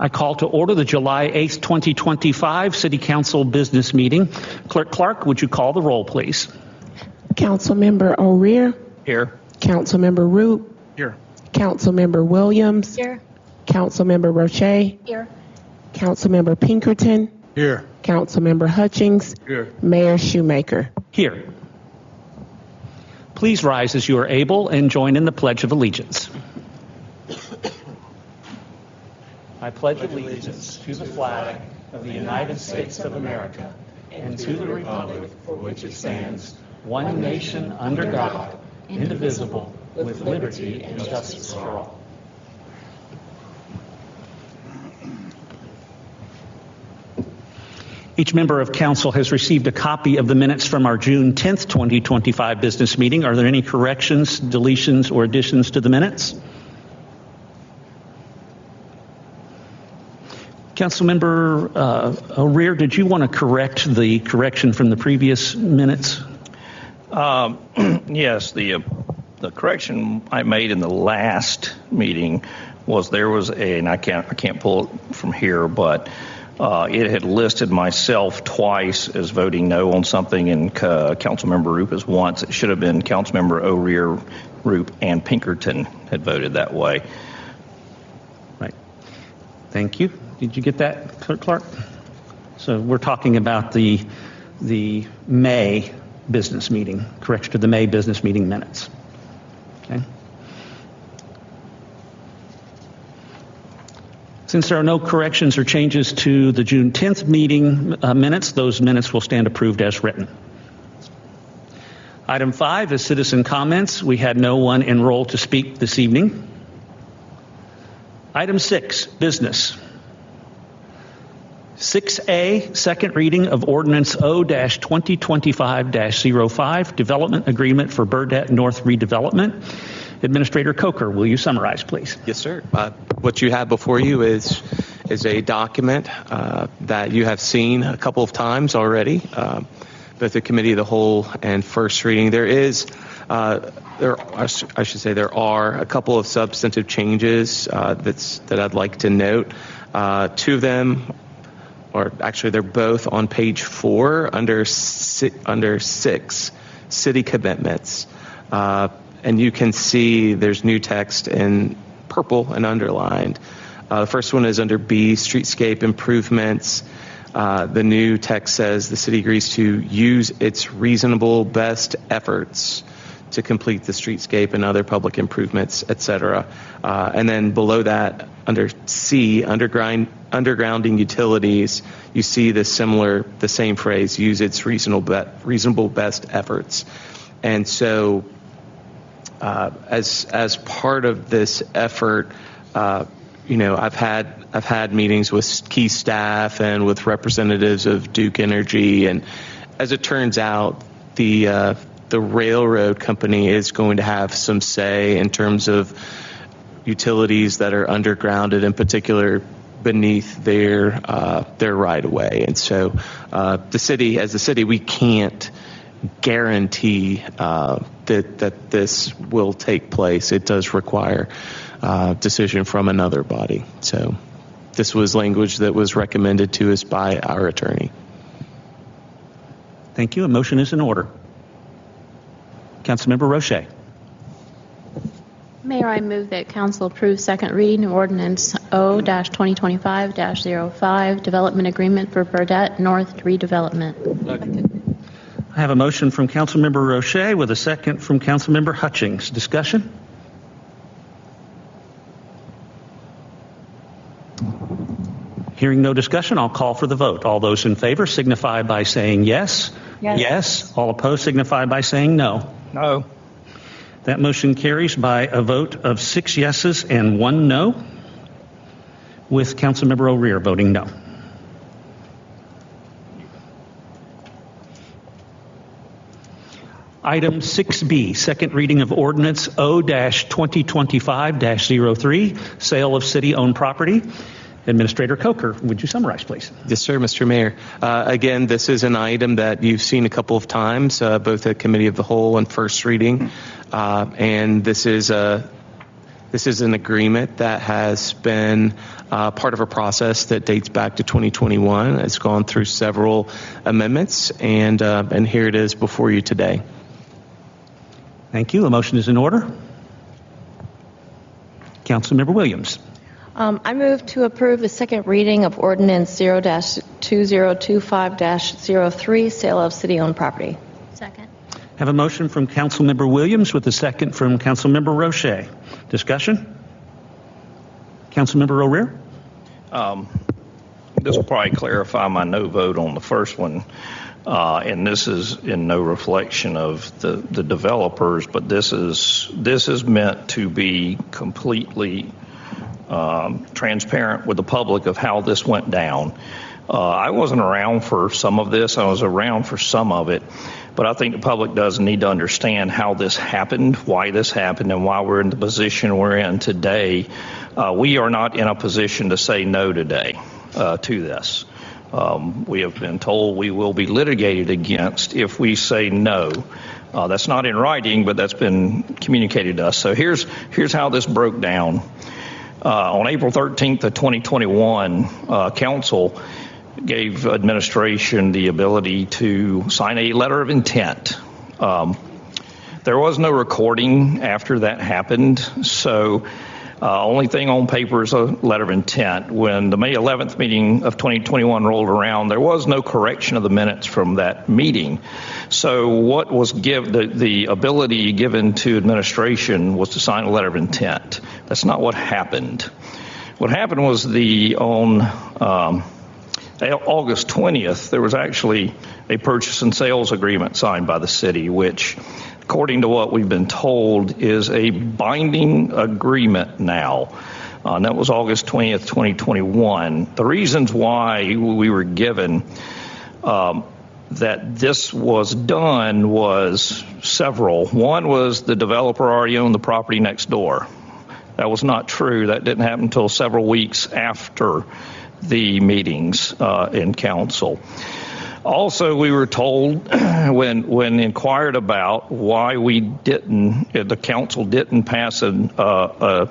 I call to order the July 8th, 2025 City Council business meeting. Clerk Clark, would you call the roll, please? Councilmember O'Rear. Here. Councilmember Root. Here. Councilmember Williams. Here. Councilmember Roche. Here. Councilmember Pinkerton. Here. Councilmember Hutchings. Here. Mayor Shewmaker. Here. Please rise as you are able and join in the Pledge of Allegiance. I pledge allegiance to the flag of the United States of America and to the republic for which it stands, one nation under God, indivisible, with liberty and justice for all. Each member of council has received a copy of the minutes from our June 10th, 2025 business meeting. Are there any corrections, deletions, or additions to the minutes? Councilmember O'Rear, did you want to correct the correction from the previous minutes? Yes, the correction I made in the last meeting was and I can't pull it from here, but it had listed myself twice as voting no on something, and Councilmember Roop as once. It should have been Councilmember O'Rear, Roop, and Pinkerton had voted that way. Right. Thank you. Did you get that, Clerk Clark? So we're talking about the May business meeting, correction to the May business meeting minutes. Okay. Since there are no corrections or changes to the June 10th meeting minutes, those minutes will stand approved as written. Item 5 is citizen comments. We had no one enrolled to speak this evening. Item 6, business. 6A, second reading of Ordinance O-2025-03, Development Agreement for Burdette North Redevelopment. Administrator Coker, will you summarize, please? Yes, sir. What you have before you is a document that you have seen a couple of times already, both the Committee of the Whole and first reading. There are a couple of substantive changes that I'd like to note. Two of them, or actually they're both on page 4 under 6, city commitments. And you can see there's new text in purple and underlined. The first one is under B, streetscape improvements. The new text says the city agrees to use its reasonable best efforts to complete the streetscape and other public improvements, etc. And then below that, under C, undergrounding utilities, you see the same phrase, use its reasonable best efforts. And so as part of this effort, I've had meetings with key staff and with representatives of Duke Energy, and as it turns out, the railroad company is going to have some say in terms of utilities that are undergrounded, in particular beneath their right of way. And so as the city, we can't guarantee that this will take place. It does require decision from another body. So this was language that was recommended to us by our attorney. Thank you. A motion is in order. Councilmember Roche. Mayor, I move that council approve second reading of Ordinance O-2025-05, Development Agreement for Burdette North Redevelopment. I have a motion from Councilmember Roche with a second from Councilmember Hutchings. Discussion? Hearing no discussion, I'll call for the vote. All those in favor signify by saying yes. Yes. Yes. All opposed signify by saying no. No. That motion carries by a vote of 6 yeses and 1 no, with Councilmember O'Rear voting no. Item 6B, second reading of Ordinance O-2025-03, sale of city-owned property. Administrator Coker, would you summarize, please? Yes, sir, Mr. Mayor. Again, this is an item that you've seen a couple of times, both at Committee of the Whole and first reading. And this is This is an agreement that has been part of a process that dates back to 2021. It's gone through several amendments, and here it is before you today. Thank you. A motion is in order. Councilmember Williams. I move to approve the second reading of Ordinance 0-2025-03, sale of city-owned property. Second. Have a motion from Councilmember Williams with a second from Councilmember Roche. Discussion? Councilmember O'Rear? This will probably clarify my no vote on the first one. And this is in no reflection of the developers, but this is meant to be completely transparent with the public of how this went down. I wasn't around for some of this. I was around for some of it. But I think the public does need to understand how this happened, why this happened, and why we're in the position we're in today. We are not in a position to say no today to this. We have been told we will be litigated against if we say no. That's not in writing, but that's been communicated to us. So here's how this broke down. On April 13th of 2021, Council gave administration the ability to sign a letter of intent. There was no recording after that happened, so only thing on paper is a letter of intent. When the May 11th meeting of 2021 rolled around, there was no correction of the minutes from that meeting. So what was the ability given to administration was to sign a letter of intent. That's not what happened. What happened was on August 20th, there was actually a purchase and sales agreement signed by the city, which, according to what we've been told, is a binding agreement now. And that was August 20th, 2021. The reasons why we were given that this was done was several. One was the developer already owned the property next door. That was not true. That didn't happen until several weeks after the meetings in council. Also, we were told when inquired about why the council didn't pass or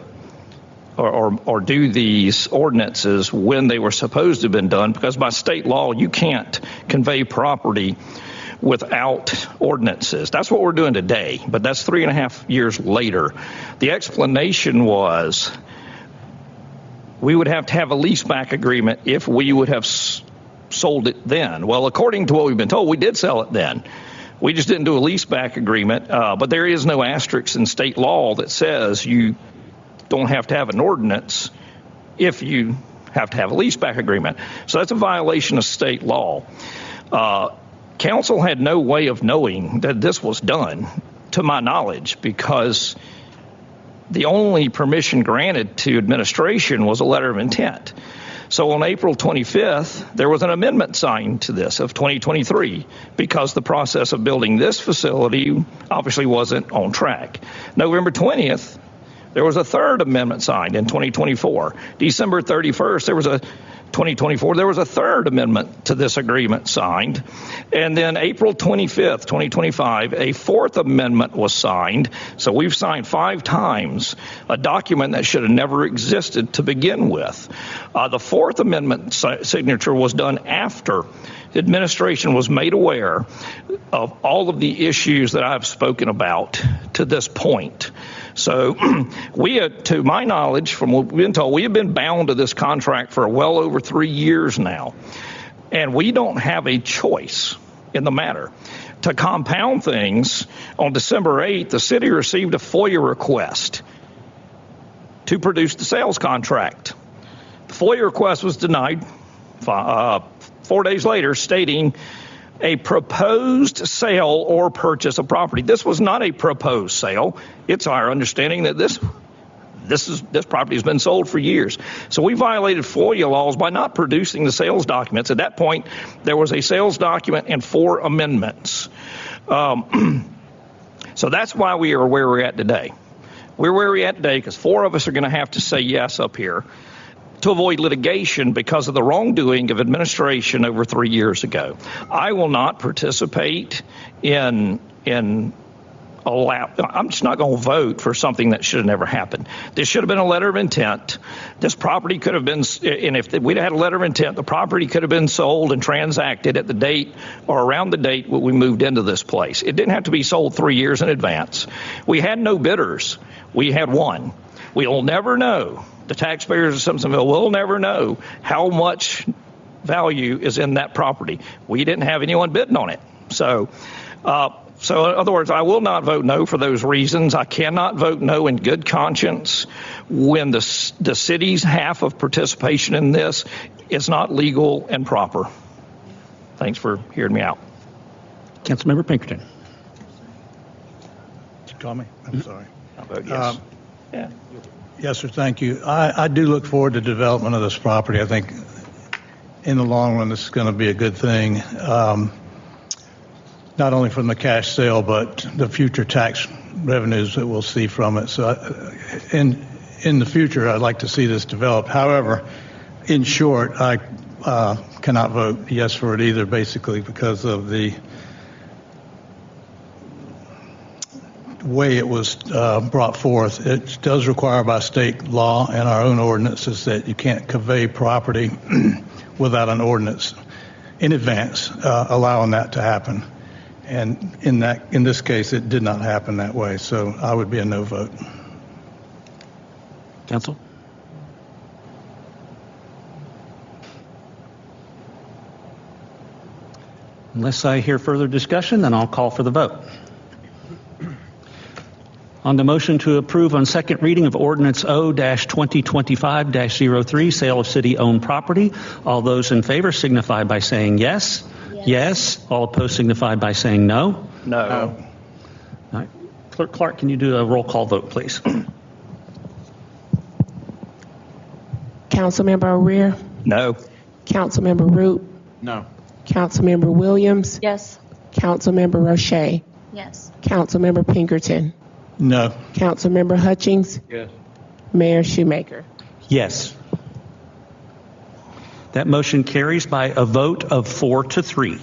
do these ordinances when they were supposed to have been done, because by state law you can't convey property without ordinances. That's what we're doing today, but that's 3.5 years later. The explanation was we would have to have a leaseback agreement if we would have sold it then. Well, according to what we've been told, we did sell it then. We just didn't do a leaseback agreement, but there is no asterisk in state law that says you don't have to have an ordinance if you have to have a leaseback agreement. So that's a violation of state law. Council had no way of knowing that this was done, to my knowledge, because the only permission granted to administration was a letter of intent. So on April 25th, there was an amendment signed to this of 2023 because the process of building this facility obviously wasn't on track. November 20th, there was a third amendment signed in 2024. December 31st, 2024, there was a third amendment to this agreement signed. And then April 25th, 2025, a fourth amendment was signed. So we've signed 5 times a document that should have never existed to begin with. The fourth amendment signature was done after the administration was made aware of all of the issues that I've spoken about to this point. So to my knowledge, from what we've been told, we have been bound to this contract for well over 3 years now. And we don't have a choice in the matter. To compound things, on December 8th, the city received a FOIA request to produce the sales contract. The FOIA request was denied 4 days later, stating a proposed sale or purchase of property. This was not a proposed sale. It's our understanding that this property has been sold for years. So we violated FOIA laws by not producing the sales documents. At that point, there was a sales document and 4 amendments. So that's why we are where we're at today. We're where we're at today because 4 of us are going to have to say yes up here to avoid litigation because of the wrongdoing of administration over 3 years ago. I will not participate in allow. I'm just not going to vote for something that should have never happened. This should have been a letter of intent. This property could have been, and if we'd had a letter of intent, the property could have been sold and transacted at the date or around the date when we moved into this place. It didn't have to be sold 3 years in advance. We had no bidders. We had one. We'll never know. The taxpayers of Simpsonville will never know how much value is in that property. We didn't have anyone bidding on it. So in other words, I will not vote no for those reasons. I cannot vote no in good conscience when the city's half of participation in this is not legal and proper. Thanks for hearing me out. Councilmember Pinkerton. Did you call me? I'm sorry. I vote yes. Yeah. Yes, sir. Thank you. I do look forward to development of this property. I think in the long run, this is going to be a good thing. Not only from the cash sale, but the future tax revenues that we'll see from it. So in the future, I'd like to see this develop. However, in short, I cannot vote yes for it either, basically because of the way it was brought forth. It does require by state law and our own ordinances that you can't convey property without an ordinance in advance allowing that to happen. And in this case, it did not happen that way. So I would be a no vote. Council? Unless I hear further discussion, then I'll call for the vote. On the motion to approve on second reading of Ordinance O-2025-03, sale of city-owned property, all those in favor signify by saying yes. Yes. All opposed signify by saying no. No. All right. Clerk Clark, can you do a roll call vote, please? Councilmember O'Rear, No. Councilmember Root, No. Councilmember Williams, Yes. Councilmember Roche, Yes. Councilmember Pinkerton, No. Councilmember Hutchings, Yes. Mayor Shewmaker. Yes. That motion carries by a vote of 4-3.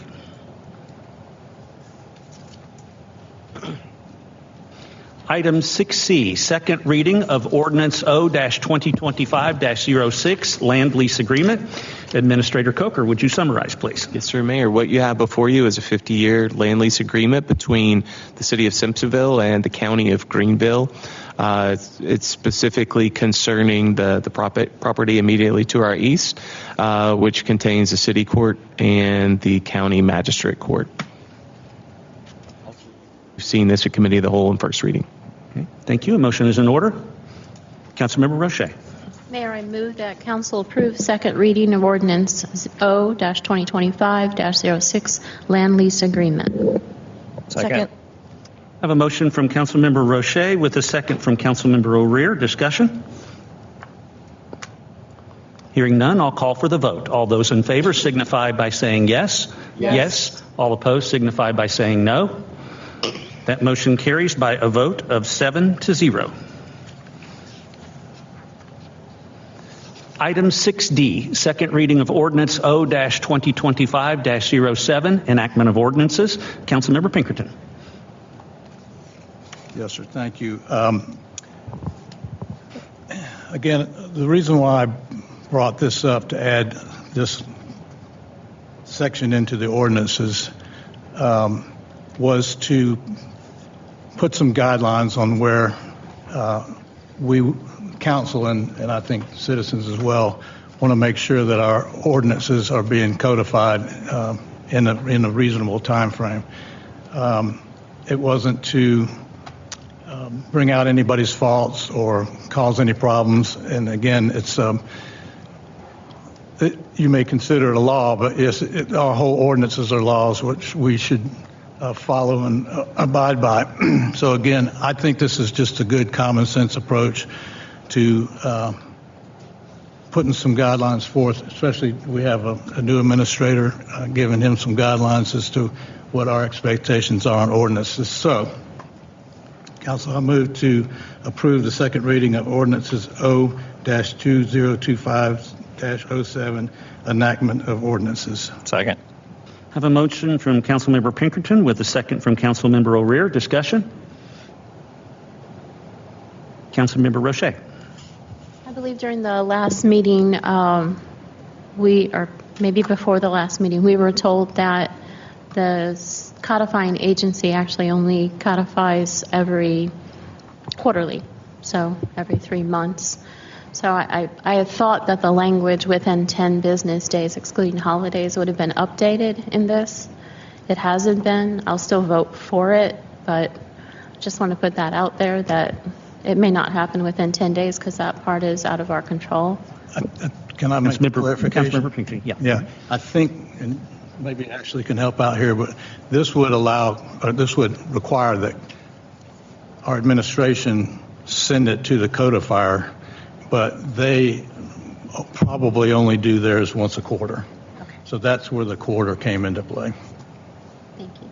Item 6C, second reading of Ordinance O-2025-06, land lease agreement. Administrator Coker, would you summarize, please? Yes, sir, Mayor. What you have before you is a 50-year land lease agreement between the city of Simpsonville and the county of Greenville. It's specifically concerning the property immediately to our east, which contains the city court and the county magistrate court. We've seen this at committee of the whole in first reading. Okay. Thank you. A motion is in order. Councilmember Roche. Mayor, I move that council approve second reading of Ordinance O-2025-06, land lease agreement. Second. I have a motion from Councilmember Roche with a second from Councilmember O'Rear. Discussion? Hearing none, I'll call for the vote. All those in favor signify by saying yes. Yes. All opposed signify by saying no. That motion carries by a vote of 7-0. Item 6D, second reading of Ordinance O-2025-07, Enactment of Ordinances. Councilmember Pinkerton. Yes, sir. Thank you. Again, the reason why I brought this up to add this section into the ordinances was to put some guidelines on where we, council and I think citizens as well, want to make sure that our ordinances are being codified in a reasonable time frame. It wasn't to bring out anybody's faults or cause any problems. And again, it's you may consider it a law, but yes, our whole ordinances are laws which we should follow and abide by. So again, I think this is just a good common sense approach to putting some guidelines forth, especially we have a new administrator giving him some guidelines as to what our expectations are on ordinances. So, Council, I move to approve the second reading of Ordinances O-2025-07, Enactment of Ordinances. Second. I have a motion from Councilmember Pinkerton with a second from Councilmember O'Rear. Discussion? Councilmember Roche. I believe during the last meeting, or maybe before the last meeting, we were told that the codifying agency actually only codifies every quarterly, so every 3 months. So I had thought that the language within 10 business days, excluding holidays, would have been updated in this. It hasn't been. I'll still vote for it, but just want to put that out there that it may not happen within 10 days because that part is out of our control. Can I make a clarification? Councilmember Pinkerton, yeah. Yeah, I think, and maybe Ashley can help out here, but this would require that our administration send it to the codifier, but they probably only do theirs once a quarter. Okay. So that's where the quarter came into play. Thank you.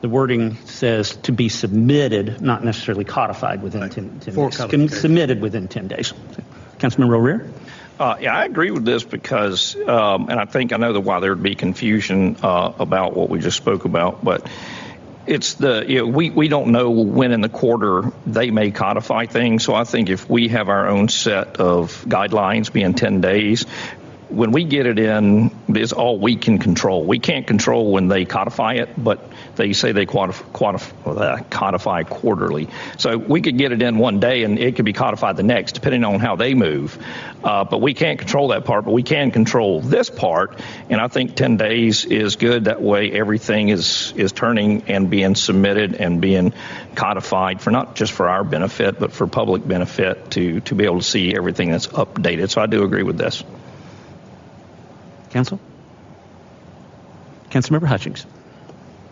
The wording says to be submitted, not necessarily codified within 10 For days. codification. Submitted within 10 days. Councilmember O'Rear? Yeah, I agree with this because, and I know why there would be confusion about what we just spoke about, but it's we don't know when in the quarter they may codify things. So I think if we have our own set of guidelines, being 10 days, when we get it in, it's all we can control. We can't control when they codify it, but they say they codify quarterly. So we could get it in one day and it could be codified the next, depending on how they move. But we can't control that part, but we can control this part. And I think 10 days is good. That way everything is turning and being submitted and being codified for not just for our benefit, but for public benefit to be able to see everything that's updated. So I do agree with this. Councilmember Hutchings.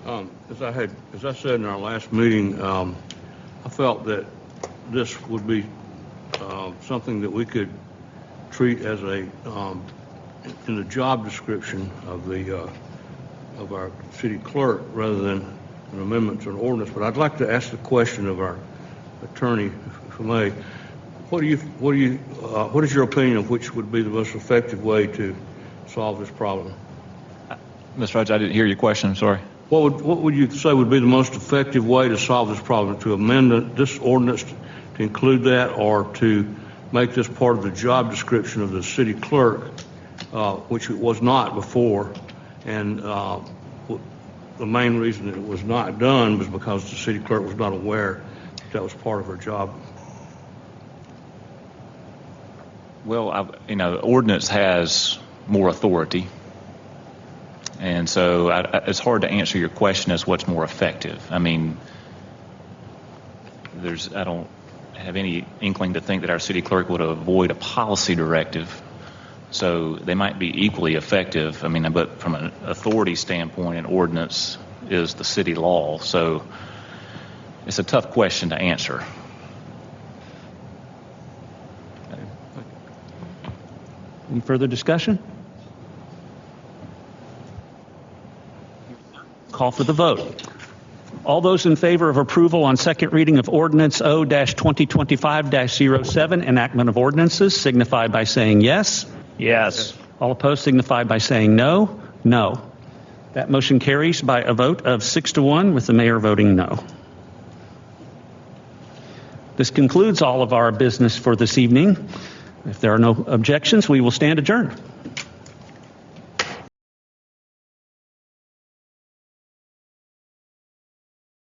As I said in our last meeting, I felt that this would be something that we could treat as in the job description of our city clerk rather than an amendment to an ordinance. But I'd like to ask the question of our attorney, if I may. What is your opinion of which would be the most effective way to solve this problem? Mr. Hodge, I didn't hear your question. I'm sorry. What would you say would be the most effective way to solve this problem? To amend this ordinance to include that, or to make this part of the job description of the city clerk, which it was not before, and the main reason it was not done was because the city clerk was not aware that was part of her job. Well, the ordinance has more authority, and so it's hard to answer your question as what's more effective. I mean, I don't have any inkling to think that our city clerk would avoid a policy directive, so they might be equally effective. I mean, but from an authority standpoint, an ordinance is the city law, so it's a tough question to answer. Any further discussion? Call for the vote. All those in favor of approval on second reading of Ordinance O-2025-07, Enactment of Ordinances, signify by saying yes. Yes. All opposed signify by saying no. No. That motion carries by a vote of 6-1, with the mayor voting no. This concludes all of our business for this evening. If there are no objections, we will stand adjourned.